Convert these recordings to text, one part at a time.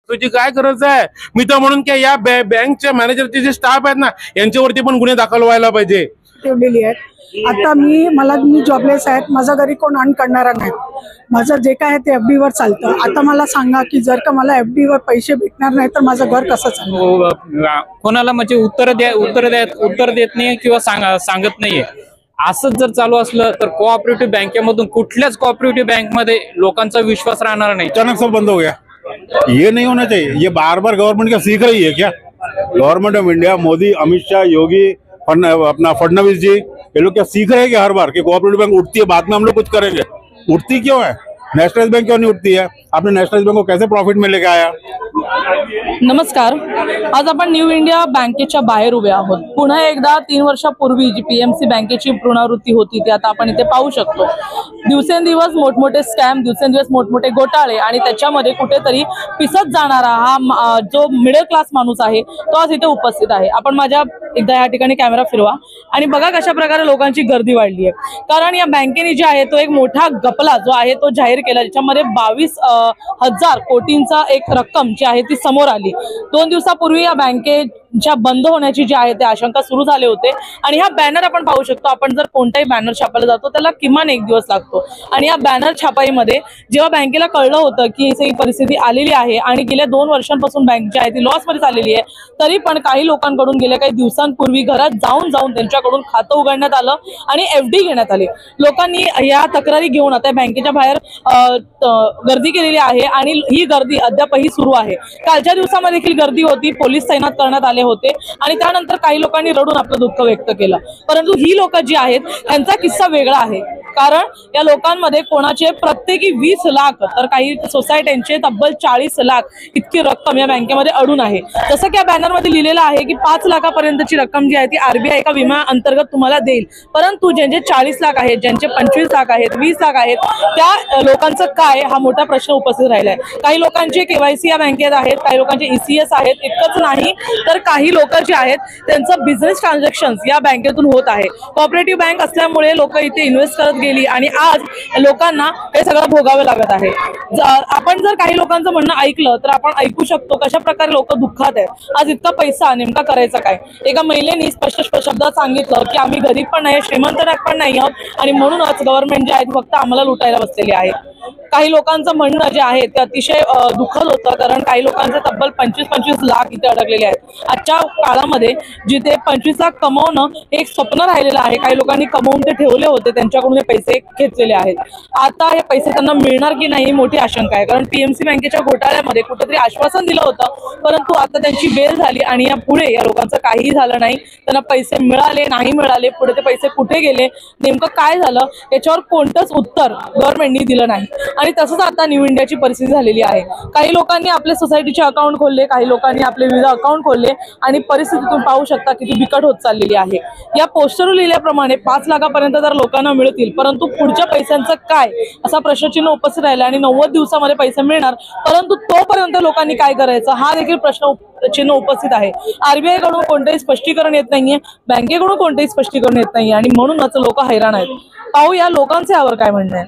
तुझी काय गरज आहे? मी तर म्हणून की या बँकच्या मॅनेजरचे जे स्टाफ आहेत ना यांच्यावरती पण गुन्हे दाखल व्हायला पाहिजे. ठेवलेली आहेत. आता मी जॉबलेस आहेत, माझ्या घरी कोण अर्न करणारा नाही, माझं जे काय आहे ते FD वर चालतं. आता मला सांगा की जर का मला FD वर पैसे भेटणार नाही तर माझं घर कसं चालणार? कोणाला म्हणजे उत्तर देत नाही किंवा सांगत नाहीये. असंच जर चालू असलं तर कोऑपरेटिव्ह बँकेमधून कुठल्याच कोऑपरेटिव्ह बँकमध्ये लोकांचा विश्वास राहणार नाही. अचानक सब बंद हो गया, ये नहीं होना चाहिए. ये बार बार गवर्नमेंट क्या सीख रही है क्या? Government of India, Modi, Amit Shah, Yogi, अपना फडणवीस जी, ये लोग क्या सीख रहे हैं कि हर बार कि कोऑपरेटिव बैंक उठती है बाद में हम लोग कुछ करेंगे? उठती क्यों है? नेशनलाइज बैंक क्यों नहीं उठती है? आपने नेशनलाइज बैंक को कैसे प्रॉफिट में लेके आया? नमस्कार, आज आपण न्यू इंडिया बँकेच्या बाहेर उभे आहोत. पुन्हा एकदा 3 वर्षापूर्वी जी PMC बँकेची पुनरावृत्ती होती ती आता आपण इथे पाहू शकतो. दिवसेंदिवस मोठमोठे स्कॅम, दिवसेंदिवस मोठमोठे घोटाळे आणि त्याच्यामध्ये कुठेतरी पिसत जाणारा हा जो मिडल क्लास माणूस आहे तो आज इथे उपस्थित आहे. आपण माझ्या एकदा या ठिकाणी कॅमेरा फिरवा आणि बघा कशा प्रकारे लोकांची गर्दी वाढली आहे. कारण या बँकेने जे आहे तो एक मोठा गपला जो आहे तो जाहीर केला, ज्याच्यामध्ये 22,000 कोटींचा एक रक्कम जी आहे ती समोर आली. 2 दिवसापूर्वी या बँकेच्या बंद होण्याची जी आहे ते आशंका सुरू झाले होते आणि हा बॅनर आपण पाहू शकतो. आपण जर कोणताही बॅनर छापायला जातो त्याला किमान 1 दिवस लागतो आणि या बॅनर छापाईमध्ये जेव्हा बँकेला कळलं होतं की ही परिस्थिती आलेली आहे आणि गेल्या 2 वर्षांपासून बँक जी आहे ती लॉसमध्ये चाललेली आहे, तरी पण काही लोकांकडून गेल्या काही दिवसांपूर्वी घरात जाऊन त्यांच्याकडून खातं उघडण्यात आलं आणि FD घेण्यात आली. लोकांनी या तक्रारी घेऊन आता बँकेच्या बाहेर गर्दी केलेली आहे आणि ही गर्दी अद्यापही सुरू आहे. कालच्या दिवसामध्ये देखील गर्दी होती, पोलीस तैनात करण्यात आले होते आणि त्यानंतर काही लोकांनी रडून आपलं दुःख व्यक्त केलं. परंतु ही लोक जी आहेत त्यांचा किस्सा वेगळा आहे. कारण या लोकांमध्ये कोणाचे प्रत्येकी 20 लाख तर काही सोसायट्यांचे तब्बल 40 लाख इतकी रक्कम या बँकेमध्ये अडून आहे. जसं की या बॅनरमध्ये लिहिलेलं आहे की 5 लाखापर्यंतची रक्कम जी आहे ती RBI एका विमा अंतर्गत तुम्हाला देईल. परंतु ज्यांचे 40 लाख आहेत, ज्यांचे 25 लाख आहेत, 20 लाख आहेत, त्या लोकांचं काय हा मोठा प्रश्न उपस्थित राहिला आहे. काही लोकांचे KYC या बँकेत आहेत, काही लोकांचे ECS आहेत. इतकंच नाही तर काही लोक जे आहेत त्यांचं बिझनेस ट्रान्झॅक्शन्स या बँकेतून होत आहे. कोऑपरेटिव्ह बँक असल्यामुळे लोक इथे इन्व्हेस्ट करत गेली आणि आज लोकांना हे सगळं भोगावं लागत आहे. आपण जर काही लोकांचं म्हणणं ऐकलं तर आपण ऐकू शकतो कशा प्रकारे लोक दुःखात आहेत. आज इतका पैसा नेमका करायचा काय? एका महिलेने स्पष्ट शब्दात सांगितलं की आम्ही गरीब पण नाही, श्रीमंत पण नाही आहोत आणि म्हणूनच गव्हर्नमेंट जे आहे फक्त आम्हाला लुटायला बसलेली आहे. काही लोकांचं म्हणणं जे आहे ते अतिशय दुःखद होतं, कारण काही लोकांचे तब्बल 25-25 लाख इथे अडकलेले आहेत. आजच्या काळामध्ये जिथे 25 लाख कमवणं एक स्वप्न राहिलेलं आहे, काही लोकांनी कमवून ते ठेवले होते, त्यांच्याकडून हे पैसे घेतलेले आहेत. आता हे पैसे त्यांना मिळणार की नाही मोठी आशंका आहे. कारण PMC बँकेच्या घोटाळ्यामध्ये कुठेतरी आश्वासन दिलं होतं, परंतु आता त्यांची बेल झाली आणि या पुढे या लोकांचं काहीही झालं नाही. त्यांना पैसे मिळाले नाही मिळाले, पुढे ते पैसे कुठे गेले, नेमकं काय झालं याच्यावर कोणतंच उत्तर गव्हर्नमेंटनी दिलं नाही. आणि तसंच आता न्यू इंडियाची परिस्थिती झालेली आहे. काही लोकांनी आपले सोसायटीचे अकाउंट खोलले, काही लोकांनी आपले विजा अकाउंट खोलले आणि परिस्थिती तुम्ही पाहू शकता किती बिकट होत चाललेली आहे. या पोस्टरवर लिहिल्याप्रमाणे 5 लाखापर्यंत जर लोकांना मिळतील, परंतु पुढच्या पैशांचं काय असा प्रश्नचिन्ह उपस्थित राहिला आणि 90 दिवसामध्ये पैसे मिळणार, परंतु तोपर्यंत लोकांनी काय करायचं हा देखील प्रश्नचिन्ह उपस्थित आहे. RBI कडून कोणतेही स्पष्टीकरण येत नाहीये, बँकेकडून कोणतेही स्पष्टीकरण येत नाहीये आणि म्हणूनच लोक हैराण आहेत. पाहूया लोकांचे यावर काय म्हणणं आहे.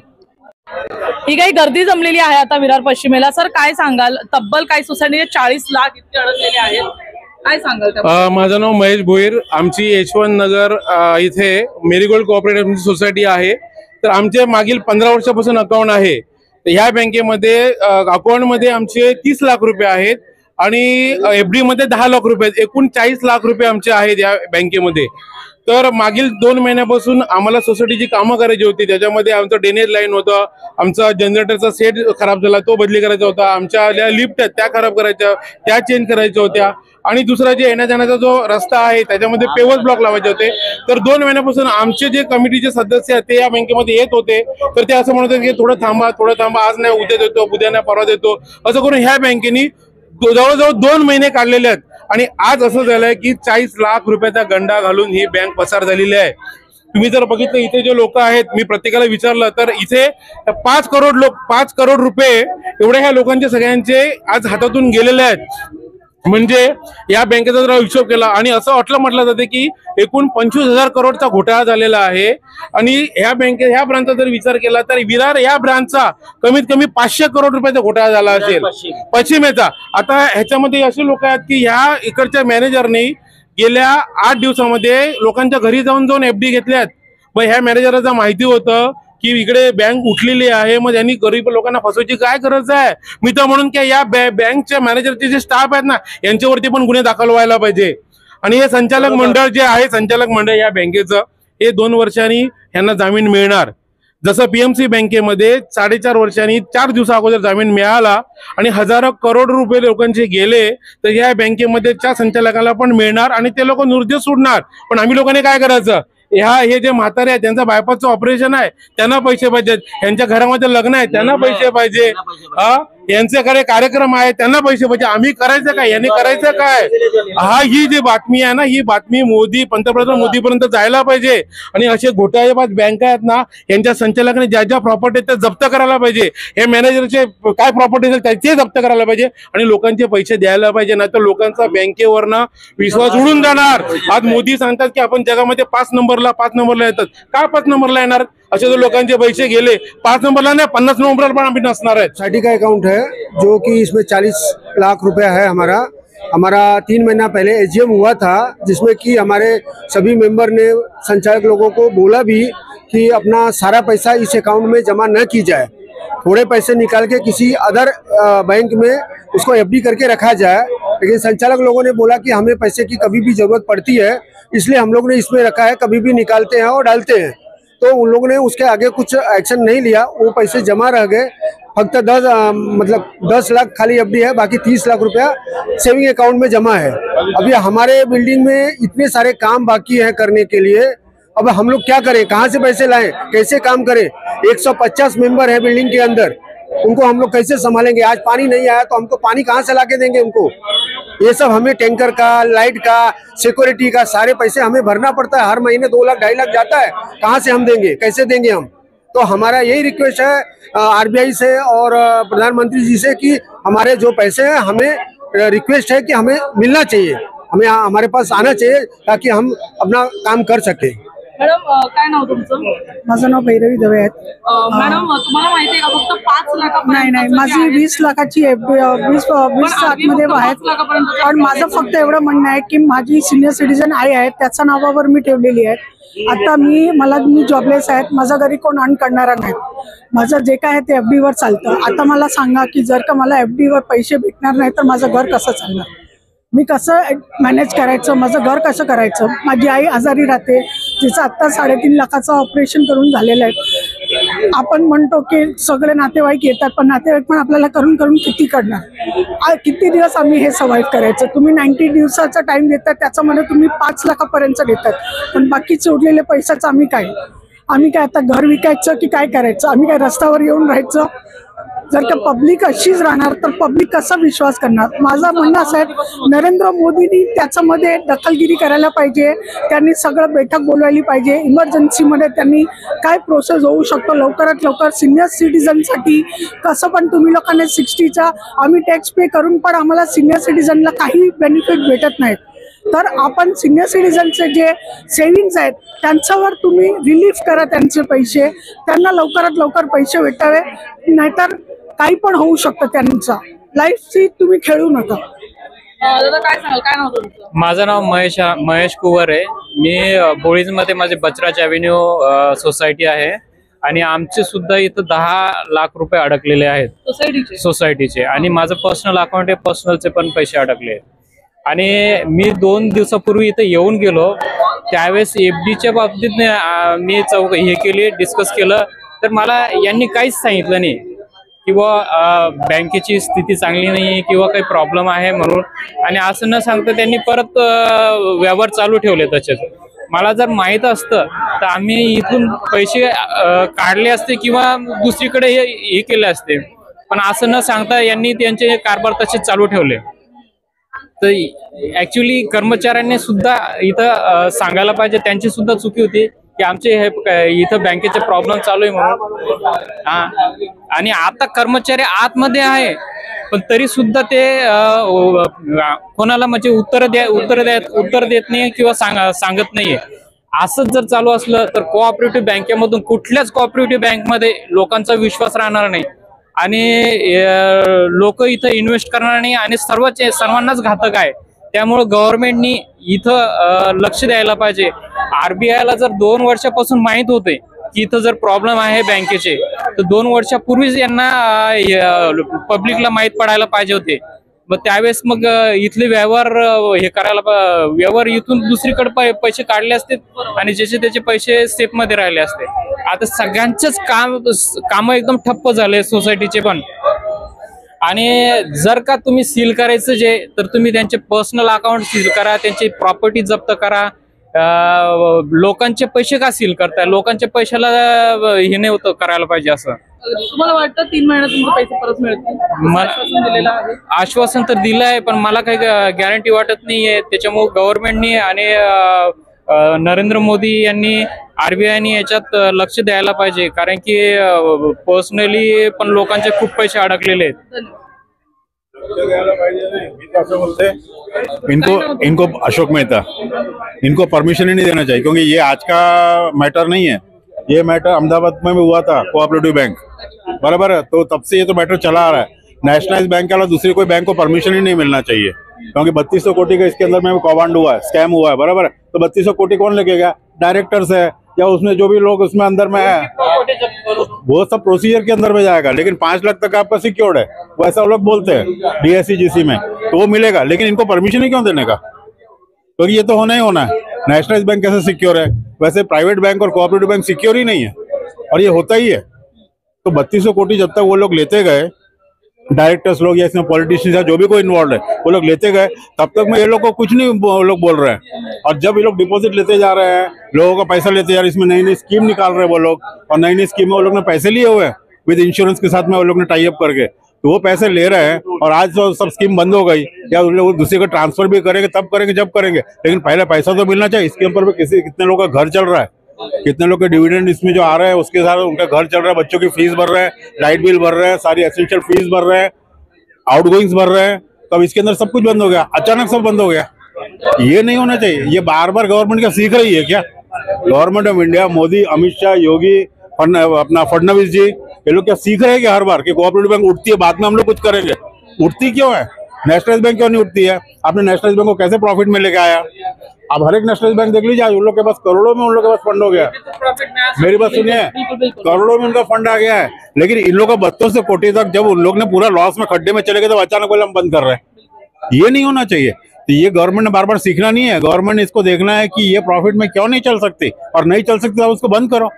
ही काही गर्दी जमलेली आहे आता विरार पश्चिमेला. सर काय सांगाल, तब्बल काही सोसायटीचे 40 लाख इतके अडकलेले आहेत, काय सांगाल? माझं नाव महेश भोईर. आमची यशवंत नगर इथे मेरीगोल्ड कोऑपरेटिव्ह सोसायटी आहे. तर आमचे मागील 15 वर्षापासून अकाउंट आहे. ह्या बँकेमध्ये अकाउंटमध्ये आमचे 30 लाख रुपये आहेत आणि FD मध्ये 10 लाख रुपये आहेत. एकूण 40 लाख रुपये आमचे आहेत या बँकेमध्ये. तर मागील 2 महिन्यापासून आम्हाला सोसायटीची कामं करायची होती. त्याच्यामध्ये आमचं ड्रेनेज लाईन होतं, आमचा जनरेटरचा सेट खराब झाला तो बदली करायचा होता, आमच्या लिफ्ट त्या खराब करायच्या त्या चेंज करायच्या होत्या आणि दुसरा जे येण्या जाण्याचा जो रस्ता आहे त्याच्यामध्ये पेवर ब्लॉक लावायचे होते. तर 2 महिन्यापासून आमचे जे कमिटीचे सदस्य आहेत ते या बँकेमध्ये येत होते. तर ते असं म्हणत होते की थोडं थांबा, आज नाही उद्या देतो, उद्या नाही परवा देतो, असं करून ह्या बँकेनी जवळजवळ 2 महिने काढलेले आहेत. आणि आज असं झालंय की 40 लाख रुपयाचा गंडा घालून ही बँक पसार झालेली आहे. तुम्ही जर बघितलं इथे जे लोक आहेत, मी प्रत्येकाला विचारलं तर इथे 5 करोड रुपये एवढे ह्या लोकांचे सगळ्यांचे आज हातातून गेलेले आहेत. म्हणजे या बँकेचा जर हिशोब केला आणि असं म्हटलं जाते की एकूण 25,000 करोडचा घोटाळा झालेला आहे. आणि ह्या ब्रांचचा जर विचार केला तर विरार या ब्रांचचा कमीत कमी 500 करोड रुपयाचा घोटाळा झाला असेल पश्चिमेचा. आता ह्याच्यामध्ये असे लोक आहेत की ह्या इकडच्या मॅनेजरने गेल्या 8 दिवसामध्ये लोकांच्या घरी जाऊन FD घेतल्यात. मग ह्या मॅनेजरला माहिती होतं की इकडे बँक उठलेली आहे, मग यांनी गरीब लोकांना फसवायची काय गरज आहे. मी तर म्हणून की या बँकच्या मॅनेजरचे जे स्टाफ आहेत ना यांच्यावरती पण गुन्हे दाखल व्हायला पाहिजे. आणि हे संचालक मंडळ जे आहे, संचालक मंडळ या बँकेचं, हे 2 वर्षांनी यांना जामीन मिळणार. जसं PMC बँकेमध्ये 4.5 वर्षांनी 4 दिवसा अगोदर जामीन मिळाला आणि हजारो करोड रुपये लोकांचे गेले, तर या बँकेमध्ये 4 संचालकाला पण मिळणार आणि ते लोक निर्दोष सोडणार. पण आम्ही लोकांनी काय करायचं, हे जे म्हातारे आहेत त्यांचं बायपासचं ऑपरेशन आहे त्यांना पैसे पाहिजेत, यांच्या घरामध्ये लग्न आहे त्यांना पैसे पाहिजे, यांच्याकडे कार्यक्रम आहे त्यांना पैसे पाहिजे. आम्ही करायचं काय, यांनी करायचं काय. ही जी बातमी आहे ना, ही बातमी पंतप्रधान मोदीपर्यंत जायला पाहिजे. आणि असे घोटाळेबाज बँका आहेत ना, यांच्या संचालकाने ज्या ज्या प्रॉपर्टी त्या जप्त करायला पाहिजे. हे मॅनेजरचे काय प्रॉपर्टी असेल त्याचे जप्त करायला पाहिजे आणि लोकांचे पैसे द्यायला पाहिजे. नाही तर लोकांचा बँकेवरनं विश्वास उडून जाणार. आज मोदी सांगतात की आपण जगामध्ये 5 नंबरला येतात. का 5 नंबरला येणार. असे जर लोकांचे पैसे गेले 5 नंबरला नाही 50 नंबरला पण आम्ही नसणार आहेत. सोसाइटी का अकाउंट है जो कि इसमें 40 लाख रुपया है हमारा 3 महीना पहले AGM हुआ था, जिसमें कि हमारे सभी मेंबर ने संचालक लोगों को बोला भी कि अपना सारा पैसा इस अकाउंट में जमा न की जाए, थोड़े पैसे निकाल के किसी अदर बैंक में उसको FD करके रखा जाए. लेकिन संचालक लोगों ने बोला कि हमें पैसे की कभी भी जरूरत पड़ती है, इसलिए हम लोग ने इसमें रखा है, कभी भी निकालते हैं और डालते हैं. तो उन लोगों ने उसके आगे कुछ एक्शन नहीं लिया, वो पैसे जमा रह गए. फक्त 10 लाख खाली FD है, बाकी 30 लाख रुपया सेविंग अकाउंट में जमा है. अभी हमारे बिल्डिंग में इतने सारे काम बाकी हैं करने के लिए. अब हम लोग क्या करें, कहाँ से पैसे लाएं, कैसे काम करें. 150 मेंबर है बिल्डिंग के अंदर, उनको हम लोग कैसे संभालेंगे. आज पानी नहीं आया तो हमको पानी कहाँ से ला के देंगे उनको. ये सब हमें टैंकर का, लाइट का, सिक्योरिटी का सारे पैसे हमें भरना पड़ता है. हर महीने 2 लाख 2.5 लाख जाता है. कहाँ से हम देंगे, कैसे देंगे हम. तो हमारा यही रिक्वेस्ट है RBI से और प्रधानमंत्री जी से कि हमारे जो पैसे हैं, हमें रिक्वेस्ट है कि हमें मिलना चाहिए, हमें हमारे पास आना चाहिए ताकि हम अपना काम कर सके. मॅडम काय नाव तुमचं. माझं नाव भैरवी दवे आहे. मॅडम तुम्हाला माहिती आहे का फक्त 5 लाखापर्यंत. नाही माझी 20 लाखाची FD 20 लाखमध्ये आहेत. पण माझं फक्त एवढं म्हणणं आहे की माझी सिनियर सिटीजन आई आहे, त्याच्या नावावर मी ठेवलेली आहे. आता मी जॉबलेस आहेत, माझ्या घरी कोण अर्न करणारा नाही. माझं जे काय आहे ते FD वर चालतं. आता मला सांगा की जर का मला FD वर पैसे भेटणार नाही तर माझं घर कसं चालणार, मी कसं मॅनेज करायचं, माझं घर कसं करायचं. माझी आई आजारी राहते, तिचं आत्ता 3.5 लाखाचं ऑपरेशन करून झालेलं आहे. आपण म्हणतो की सगळे नातेवाईक येतात, पण नातेवाईक पण आपल्याला करून किती करणार. किती दिवस आम्ही हे सर्वाइव्ह करायचं. तुम्ही 90 दिवसाचा टाइम देतात, त्याच्यामध्ये तुम्ही 5 लाखापर्यंत देतात, पण बाकीचे उरलेले पैशाचं आम्ही काय आता घर विकायचं की काय करायचं. आम्ही काय रस्त्यावर येऊन राहायचं. जर का पब्लिक अशीच राहणार तर पब्लिक कसा विश्वास करणार. माझं म्हणणं असं आहे, नरेंद्र मोदींनी त्याच्यामध्ये दखलगिरी करायला पाहिजे. त्यांनी सगळं बैठक बोलवायला पाहिजे. इमर्जन्सीमध्ये त्यांनी काय प्रोसेस होऊ शकतो लवकरात लवकर सिनियर सिटीजनसाठी. कसं पण तुम्ही लोकांनी 60चा आम्ही टॅक्स पे करून पण आम्हाला सिनियर सिटीजनला काही बेनिफिट भेटत नाहीत. तर आपण सिनियर सिटीजनचे जे सेव्हिंग्स आहेत त्यांच्यावर तुम्ही रिलीफ करा त्यांचे पैसे, त्यांना लवकरात लवकर पैसे भेटावे. नाहीतर काही पण होऊ शकतं, त्यांचा लाईफची तुम्ही खेळू नका. दादा काय सांगाल, काय नाव तुमचं. माझं नाव महेश कुवर आहे. मी बोळीजमध्ये माझे बचराज ॲव्हेन्यू सोसायटी आहे आणि आमचे सुद्धा इथं 10 लाख रुपये अडकलेले आहेत सोसायटीचे. आणि माझं पर्सनल अकाउंट आहे, पर्सनलचे पण पैसे अडकले आहेत. आणि मी 2 दिवसापूर्वी इथं येऊन गेलो, त्यावेळेस FDच्या बाबतीत मी डिस्कस केलं, तर मला यांनी काहीच सांगितलं नाही किंवा बँकेची स्थिती चांगली नाही किंवा काही प्रॉब्लेम आहे म्हणून. आणि असं न सांगता त्यांनी परत व्यवहार चालू ठेवले तसेच. मला जर माहीत असतं तर आम्ही इथून पैसे काढले असते किंवा दुसरीकडे हे केले असते, पण असं न सांगता यांनी त्यांचे कारभार तसेच चालू ठेवले. तर ऍक्च्युली कर्मचाऱ्यांनी सुद्धा इथं सांगायला पाहिजे, त्यांची सुद्धा चुकी होती की आमचे हे इथं बँकेचे प्रॉब्लेम चालू आहे म्हणून. हा, आणि आता कर्मचारी आतमध्ये आहे पण तरी सुद्धा ते कोणाला म्हणजे उत्तर देत नाही किंवा सांगत नाहीये. असंच जर चालू असलं तर कोऑपरेटिव्ह बँकेमधून कुठल्याच कोऑपरेटिव्ह बँकमध्ये लोकांचा विश्वास राहणार नाही आणि लोक इथं इन्व्हेस्ट करणार नाही आणि सर्वांनाच घातक आहे. त्यामुळे गव्हर्नमेंटनी इथं लक्ष द्यायला पाहिजे. आरबीआयला जर 2 वर्षापासून माहित होते की इथं जर प्रॉब्लेम आहे बँकेचे तर 2 वर्षापूर्वीच यांना पब्लिकला माहित पडायला पाहिजे होते. मग त्यावेळेस मग इथले व्यवहार इथून दुसरीकडे पैसे काढले असते आणि ज्याचे त्याचे पैसे सेफ मध्ये राहिले असते. आता सगळ्यांचेच काम एकदम ठप्प झाले सोसायटीचे पण. आणि जर का तुम्ही सील करायचं जे तर तुम्ही त्यांचे पर्सनल अकाउंट सील करा, त्यांची प्रॉपर्टी जप्त करा. लोकांचे पैसे का सील करताय? लोकांच्या पैशाला हे नाही होतं करायला पाहिजे. असं तुम्हाला वाटतं 3 महिन्यात तुमचे पैसे परत मिळतील? आश्वासन तर दिलं आहे पण मला काही गॅरंटी वाटत नाहीये. त्याच्यामुळे गव्हर्नमेंटनी आणि नरेंद्र मोदी यांनी आरबीआयनी याच्यात लक्ष द्यायला पाहिजे कारण की पर्सनली पण लोकांचे खूप पैसे अडकलेले आहेत. इनको अशोक मेहता इनको परमिशन ही नहीं देना चाहिए क्योंकि ये आज का मैटर नहीं है. ये मैटर अहमदाबाद में भी हुआ था कोऑपरेटिव बैंक, बराबर है. तो तब से ये तो मैटर चला आ रहा है. नेशनलाइज बैंक के अलावा दूसरी कोई बैंक को परमिशन ही नहीं मिलना चाहिए क्योंकि 3200 कोटी का इसके अंदर में कौभांड हुआ है, स्कैम हुआ है, बराबर है. तो 3200 कोटी कौन लेके गया? डायरेक्टर्स है या उसमें जो भी लोग उसमें अंदर में है वो सब प्रोसीजर के अंदर में जाएगा. लेकिन 5 लाख तक आपका सिक्योर्ड है, वैसा लोग बोलते हैं DSC में, तो वो मिलेगा. लेकिन इनको परमिशन ही क्यों देने का? क्योंकि ये तो होना ही होना है. नेशनलाइज बैंक कैसे सिक्योर है, वैसे प्राइवेट बैंक और कोऑपरेटिव बैंक सिक्योर ही नहीं है और ये होता ही है. तो 3200 कोटी जब तक वो लोग लेते गए, डायरेक्टर्स लोग या इसमें पॉलिटिशियंस या जो भी कोई इन्वॉल्व है वो लोग लेते गए, तब तक में ये लोग को कुछ नहीं लोग बोल रहे हैं. और जब ये लोग डिपॉजिट लेते जा रहे हैं, लोगों का पैसा लेते जा रहे हैं, इसमें नई नई स्कीम निकाल रहे हैं वो लोग और नई नई स्कीम में वो लोग ने पैसे लिए हुए हैं विद इंश्योरेंस के साथ में वो लोग ने टाई अप करके, तो वो पैसे ले रहे हैं. और आज तो सब स्कीम बंद हो गई या उन लोग दूसरे को ट्रांसफर भी करेंगे तब करेंगे जब करेंगे, लेकिन पहले पैसा तो मिलना चाहिए. इसके ऊपर भी कितने लोगों का घर चल रहा है, कितने लोग के डिविडेंड इसमें जो आ रहे हैं उसके साथ उनका घर चल रहा है, बच्चों की फीस भर रहे हैं, लाइट बिल भर रहे हैं, सारी एसेंशियल फीस भर रहे हैं, आउटगोइंग्स भर रहे हैं. तब इसके अंदर सब कुछ बंद हो गया, अचानक सब बंद हो गया. ये नहीं होना चाहिए. ये बार बार गवर्नमेंट क्या सीख रही है क्या? Government of India, Modi, Amit Shah, Yogi, अपना फडणवीस जी, ये लोग क्या सीख रहे हैं क्या हर बार कि कोऑपरेटिव बैंक उठती है बाद में हम लोग कुछ करेंगे? उठती क्यों है? नेशनलाइज बैंक क्यों नहीं उठती है? आपने नेशनलाइज बैंक को कैसे प्रॉफिट में लेके आया? अब हर एक नेशनलाइज बैंक देख लीजिए, आज उन लोग के पास करोड़ों में उन लोग के पास फंड हो गया. मेरी बात सुनिए, करोड़ों में उनका फंड आ गया है. लेकिन इन लोगों का 3200 कोटी तक जब उन लोग ने पूरा लॉस में खड्डे में चले गए तो अचानक बोले हम बंद कर रहे हैं. ये नहीं होना चाहिए. तो ये गवर्नमेंट ने बार बार सीखना नहीं है. गवर्नमेंट ने इसको देखना है कि ये प्रॉफिट में क्यों नहीं चल सकती, और नहीं चल सकती तो उसको बंद करो.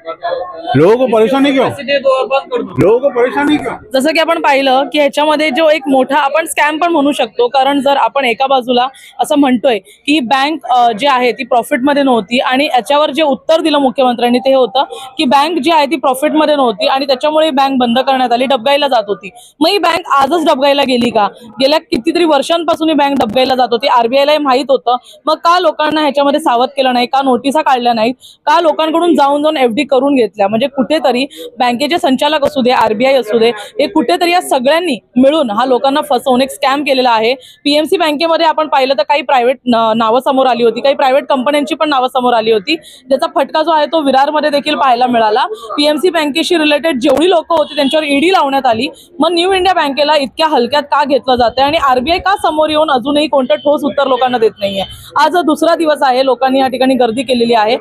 लोगों को परेशानी क्यों? लोगों को परेशानी क्यों? जसं की आपण पाहिलं की ह्याच्यामध्ये जो एक मोठा आपण स्कॅम पण म्हणू शकतो, कारण जर आपण एका बाजूला असं म्हणतोय की बँक जी आहे ती प्रॉफिटमध्ये नव्हती आणि याच्यावर जे उत्तर दिलं मुख्यमंत्र्यांनी ते होतं की बँक जी आहे ती प्रॉफिटमध्ये नव्हती आणि त्याच्यामुळे बँक बंद करण्यात आली, डबगाईला जात होती. मग ही बँक आजच डबगाईला गेली का? गेल्या कितीतरी वर्षांपासून ही बँक डबगाईला जात होती. आरबीआयला माहित होतं, मग का लोकांना ह्याच्यामध्ये सावध केलं नाही? का नोटिसा काढल्या नाहीत? का लोकांकडून जाऊन FD करून घेतल्या? म्हणजे कुठेतरी बँकेचे संचालक असू दे, आरबीआय असू दे, हे कुठेतरी या सगळ्यांनी मिळून हा लोकांना फसवून एक स्कॅम केलेला आहे. पीएमसी बँकेमध्ये आपण पाहिलं तर काही प्रायव्हेट नावं समोर आली होती, काही प्रायव्हेट कंपन्यांची पण नावं समोर आली होती, ज्याचा फटका जो आहे तो विरारमध्ये देखील पाहायला मिळाला. पीएमसी बँकेशी रिलेटेड जेवढी लोक होती त्यांच्यावर ईडी लावण्यात आली. मग न्यू इंडिया बँकेला इतक्या हलक्यात का घेतलं जातं आणि आरबीआय का समोर येऊन अजूनही कोणतं ठोस उत्तर लोकांना देत नाहीये? आज दुसरा दिवस आहे, लोकांनी या ठिकाणी गर्दी केलेली आहे,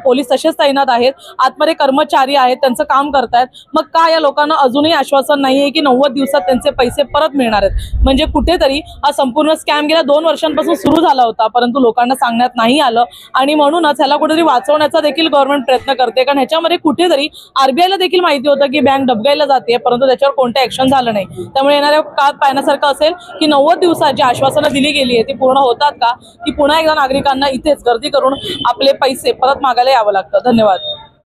पोलीस तसेच तैनात आहेत, आतमध्ये कर्मचारी आहेत, त्यांचं काम करतायत. मग का या लोकांना अजूनही आश्वासन नाहीये की 90 दिवसात त्यांचे पैसे परत मिळणार आहेत? म्हणजे कुठेतरी हा संपूर्ण स्कॅम गेल्या 2 वर्षांपासून सुरू झाला होता, परंतु लोकांना सांगण्यात नाही आलं आणि म्हणूनच ह्याला कुठेतरी वाचवण्याचा देखील गव्हर्नमेंट प्रयत्न करते. कारण ह्याच्यामध्ये कुठेतरी आरबीआयला देखील माहिती होतं की बँक डबगाईला जाते, परंतु त्याच्यावर कोणतं ऍक्शन झालं नाही. त्यामुळे येणाऱ्या काळात पाहण्यासारखं असेल की 90 दिवसात जी आश्वासनं दिली गेली आहे ती पूर्ण होतात का, की पुन्हा एकदा नागरिकांना इथेच गर्दी करून आपले पैसे परत मागायला यावं लागतं. धन्यवाद.